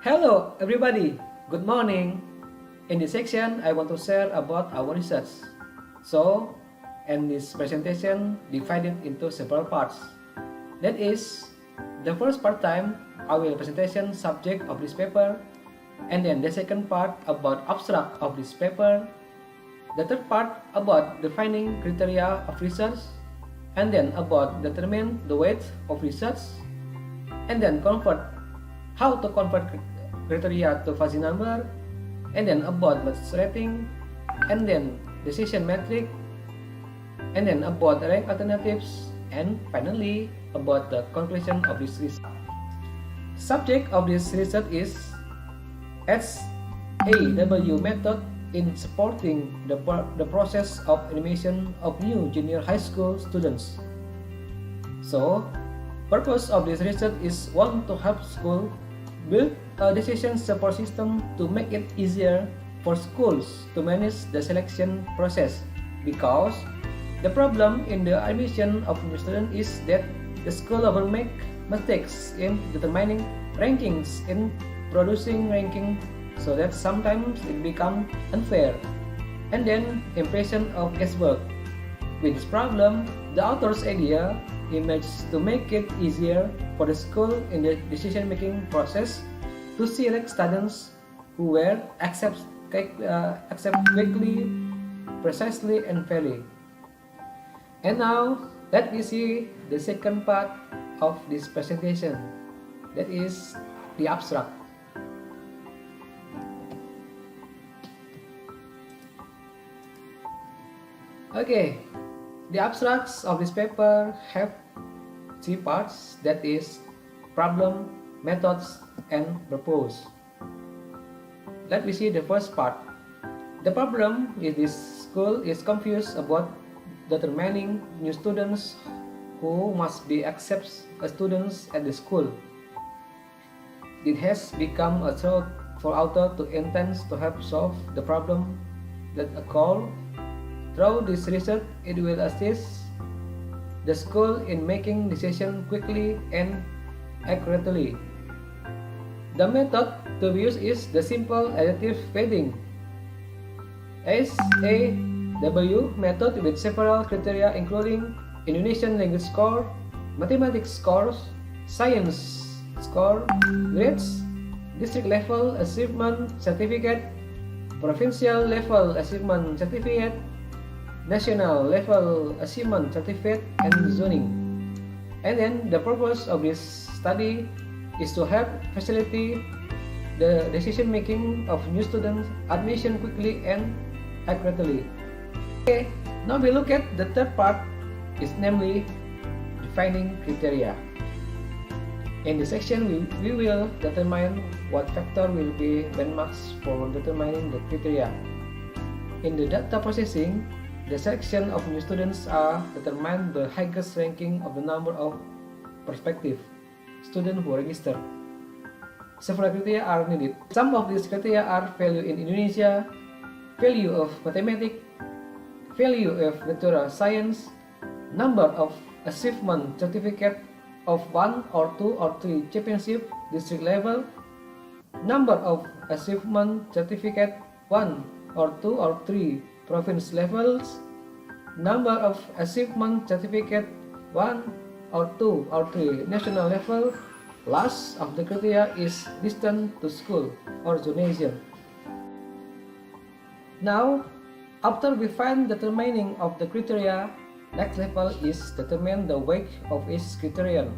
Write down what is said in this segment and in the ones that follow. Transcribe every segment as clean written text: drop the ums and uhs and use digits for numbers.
Hello everybody, good morning. In this section, I want to share about our research. So, in this presentation, divided into several parts. That is, the first part time, I will presentation subject of this paper, and then the second part about abstract of this paper, the third part about defining criteria of research, and then about determine the weight of research, and then how to convert criteria to fuzzy number, and then about mass rating, and then decision metric, and then about rank alternatives, and finally about the conclusion of this research. Subject of this research is SAW method in supporting the process of admission of new junior high school students. So, purpose of this research is one to help school build a decision support system to make it easier for schools to manage the selection process, because the problem in the admission of new students is that the school often make mistakes in determining rankings, in producing ranking, so that sometimes it becomes unfair, and then impression of guesswork. With this problem, the author's idea emerges to make it easier for the school in the decision-making process to select students who were accept quickly, precisely, and fairly. And now, let me see the second part of this presentation, that is the abstract. Okay, the abstracts of this paper have three parts, that is problem, methods, and purpose. Let me see the first part. The problem is this school is confused about determining new students who must be accepted as students at the school. It has become a thought for author to intend to help solve the problem that occur. Through this research, it will assist the school in making decisions quickly and accurately. The method to be used is the simple additive weighting SAW method with several criteria including Indonesian language score, mathematics scores, science score, grades, district level achievement certificate, provincial level achievement certificate, national level achievement certificate, and zoning. And then the purpose of this study is to help facilitate the decision making of new students admission quickly and accurately. Okay, now we look at the third part, is namely defining criteria. In this section, we will determine what factor will be benchmarks for determining the criteria. In the data processing, the selection of new students are determined by the highest ranking of the number of prospective students who register. Several criteria are needed. Some of these criteria are value in Indonesia, value of mathematics, value of natural science, number of achievement certificate of 1 or 2 or 3 championship district level, number of achievement certificate 1 or 2 or 3 province levels, number of achievement certificate 1 or 2 or 3 national level. Last of the criteria is distance to school or zonation. Now, after we find determining of the criteria, next level is determine the weight of each criterion.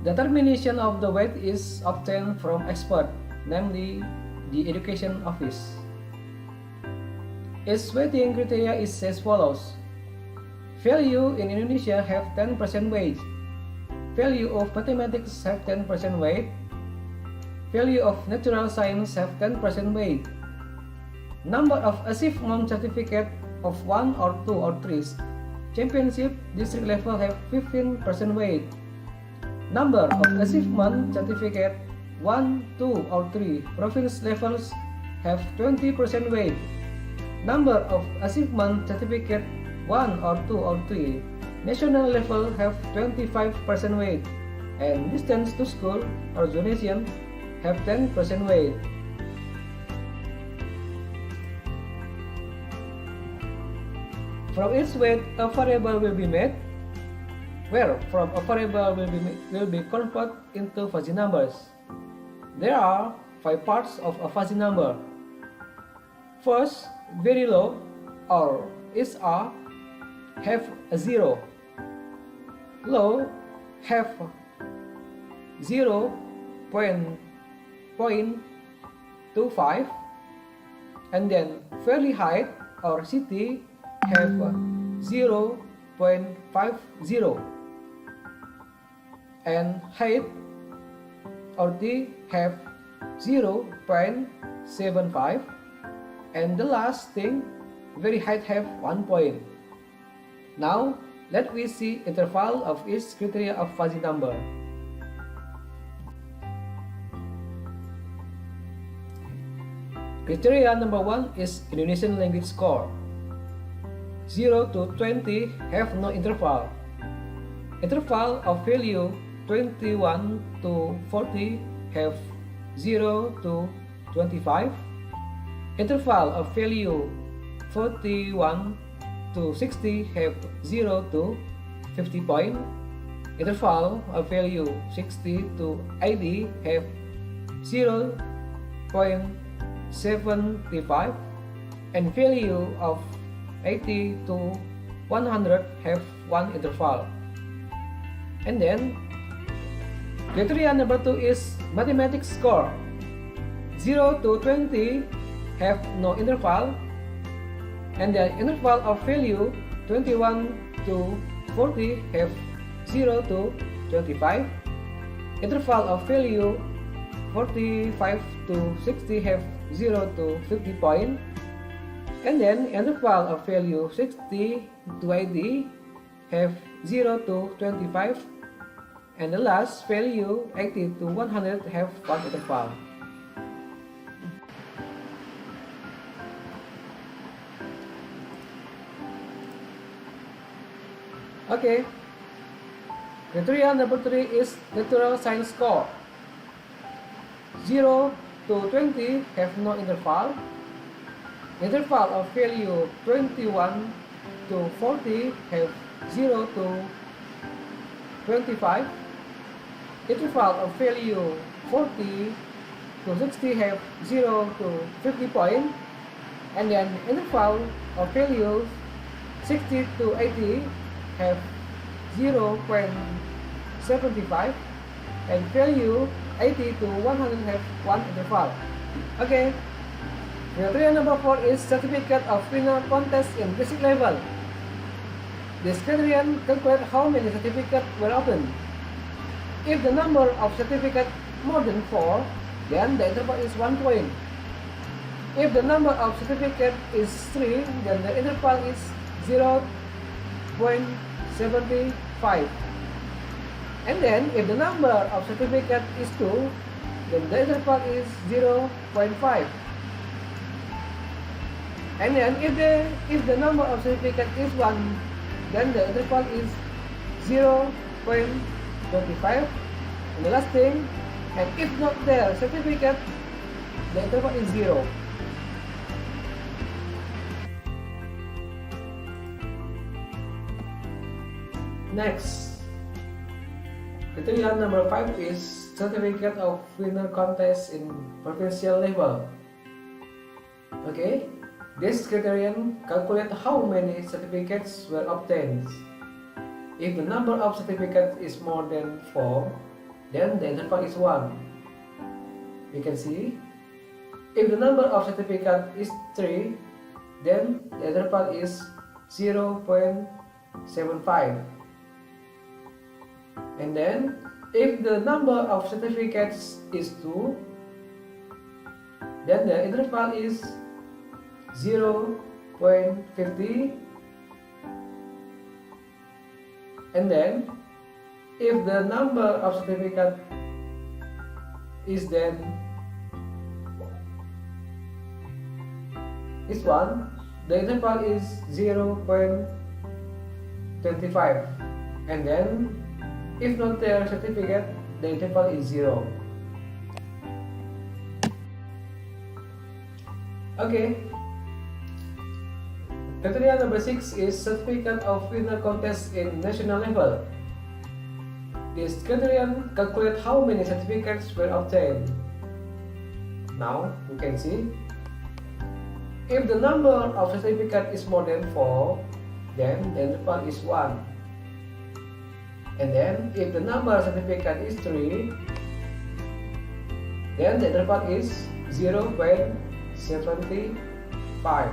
Determination of the weight is obtained from expert, namely the education office. Its weighting criteria is as follows. Value in Indonesia have 10% weight. Value of mathematics have 10% weight. Value of natural science have 10% weight. Number of achievement certificate of 1 or 2 or 3 championship district level have 15% weight. Number of achievement certificate 1, 2 or 3 province levels have 20% weight. Number of achievement certificate 1 or 2 or 3 national level have 25% weight, and distance to school or donation have 10% weight. From each weight, a variable will be made, where from a variable will be converted into fuzzy numbers. There are 5 parts of a fuzzy number. First, very low or is a have a 0. Low have 0.25, and then fairly high or city have 0.50, and height or D have 0.75, and the last thing, very height have 1 point. Now let we see interval of each criteria of fuzzy number. Criteria number 1 is Indonesian language score. 0 to 20 have no interval. Interval of value 21 to 40 have 0 to 25. Interval of value 41 to 60 have 0 to 50 point. Interval of value 60 to 80 have 0.75, and value of 80 to 100 have 1 interval. And then criteria number 2 is mathematics score. 0 to 20 have no interval, and the interval of value 21 to 40 have 0 to 25. Interval of value 45 to 60 have 0 to 50 point. And then interval of value 60 to 80 have 0 to 25, and the last value 80 to 100 have 1 interval. Okay, criteria number 3 is natural science score. 0 to 20 have no interval. Interval of value 21 to 40 have 0 to 25. Interval of value 40 to 60 have 0 to 50 point. And then interval of value 60 to 80 have 0.75, and value 80 to 100 have 1 interval. Okay. Criteria number 4 is certificate of winner contest in basic level. This criterion calculates how many certificates were opened. If the number of certificates more than 4, then the interval is 1 point. If the number of certificates is 3, then the interval is 0.75. And then if the number of certificates is 2, then the interval is 0.5. And then if the number of certificates is 1, then the interval is 0.25. And the last thing, and if not there certificate, the interval is 0. Next, criteria number 5 is certificate of winner contest in provincial level. Okay, this criterion calculates how many certificates were obtained. If the number of certificates is more than 4, then the interval is 1. You can see, if the number of certificates is 3, then the interval is 0.75. And then, if the number of certificates is 2, then the interval is 0.50. And then, if the number of certificates is then is 1, the interval is 0.25. And then, if not their certificate, the interval is 0. Okay. Criteria number 6 is certificate of winner contest in national level. This criterion calculates how many certificates were obtained. Now you can see, if the number of certificates is more than 4, then the interval is 1. And then if the number of certificates is 3, then the interval is 0.75.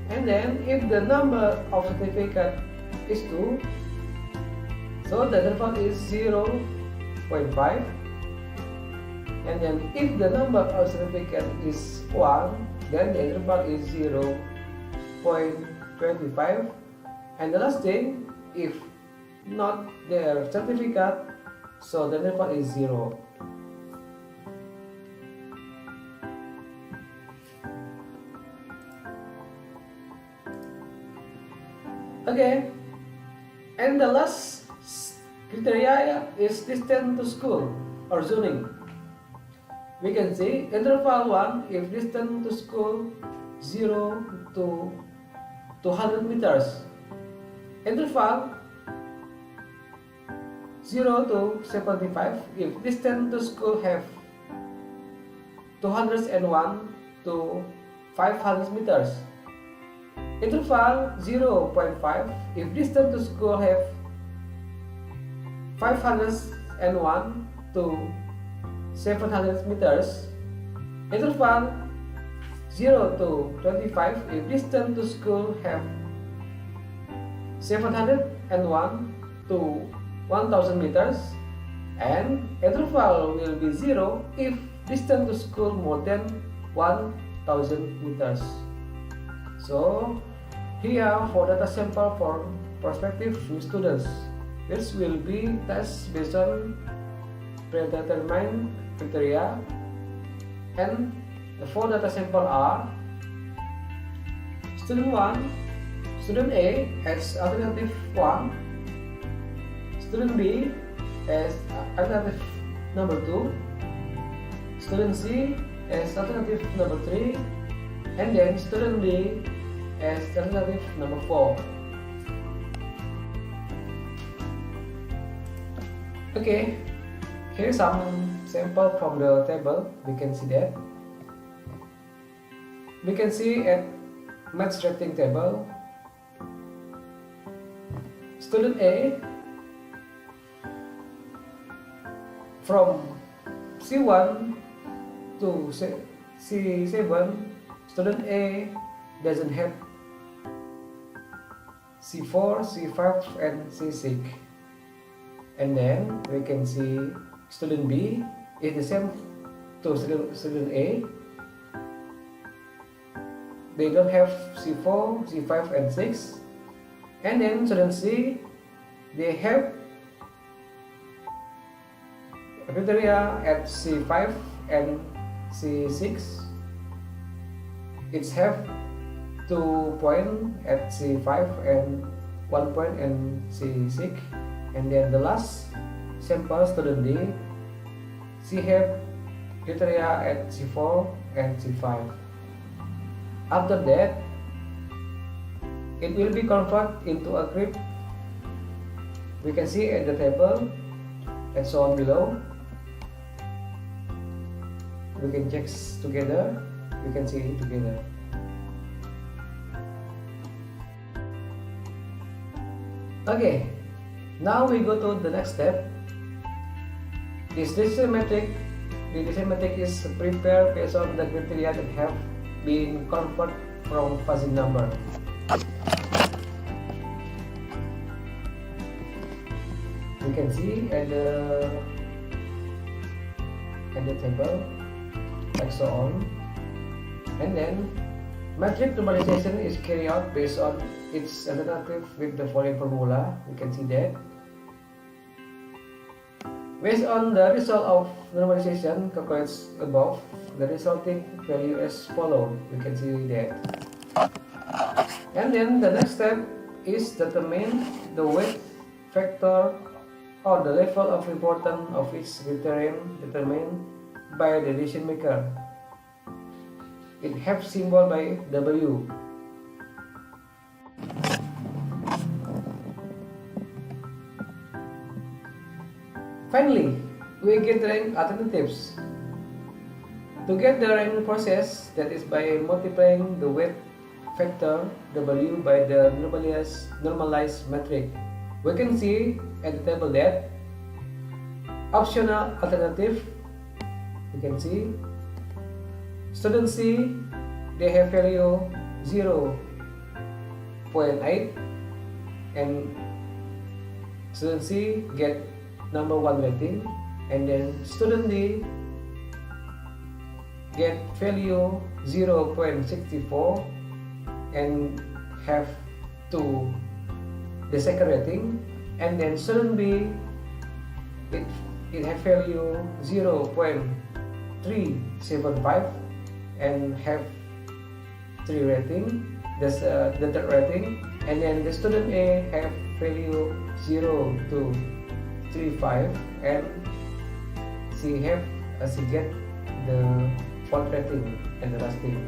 And then if the number of certificates is 2, so the interval is 0.5. And then if the number of certificates is 1, then the interval is 0.25. And the last thing, if not their certificate, so the interval is 0. Okay, and the last criteria is distance to school or zoning. We can see interval 1 if distance to school 0 to 200 meters. Interval 0 to 75 if distance to school have 201 to 500 meters. Interval 0.5 if distance to school have 501 to 700 meters. Interval 0 to 25 if distance to school have 701 to 1000 meters. And interval will be 0 if distance to school more than 1000 meters. So here for data sample for prospective new students, which will be tested based on predetermined criteria, and the 4 data sample are student 1, student A as alternative 1, student B as alternative number 2, student C as alternative number 3, and then student D as alternative number 4. Okay, here's some sample from the table. We can see that. We can see at maths rating table, student A from C1 to C7, student A doesn't have C4, C5 and C6. And then we can see student B is the same to student A. They don't have C4, C5 and 6. And then student C, they have criteria at C5 and C6. It's have 2 points at C5 and 1 point at C6. And then the last sample student D, she have criteria at C4 and C5. After that, it will be converted into a grid. We can see at the table and shown below. We can check together. We can see it together. Okay, now we go to the next step. This decision matrix is prepared based on the criteria that have been converted from fuzzy number. We can see at the table like so on. And then matrix normalization is carried out based on its alternative with the following formula. We can see that. Based on the result of normalization calculated above, the resulting value is followed. We can see that. And then the next step is determine the weight factor or the level of importance of each criterion determined by the decision maker. It has symbol by W. Finally, we get rank alternatives. To get the rank process, that is by multiplying the weight factor W by the normalized metric. We can see at the table that optional alternative, you can see student C, they have value 0.8 and student C get number 1 rating, and then student D get value 0.64 and have the second rating, and then student B it have value 0.375 and have 3 rating, that's the third rating, and then the student A have value 0 to 3.5 and she get the fourth rating and the last thing.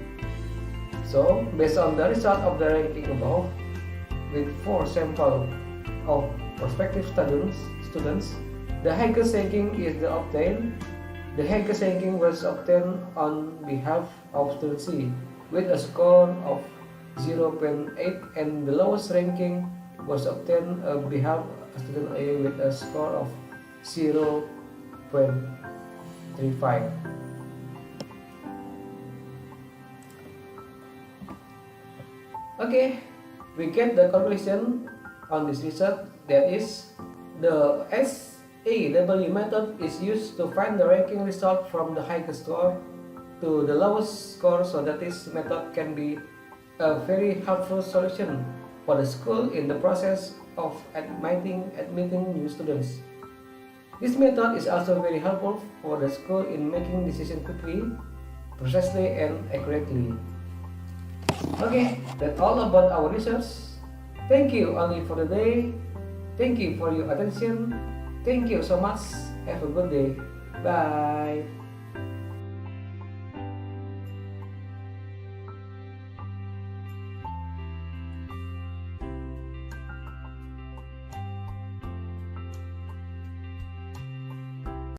So based on the result of the ranking above, with 4 samples of prospective students, the highest ranking is obtained. The highest ranking was obtained on behalf of student C with a score of 0.8, and the lowest ranking was obtained on behalf of student A with a score of 0.35. Okay, we get the conclusion on this result, that is the SAW method is used to find the ranking result from the highest score to the lowest score, so that this method can be a very helpful solution for the school in the process of admitting new students. This method is also very helpful for the school in making decisions quickly, precisely and accurately. Okay, that's all about our research. Thank you only for the day. Thank you for your attention. Thank you so much. Have a good day. Bye.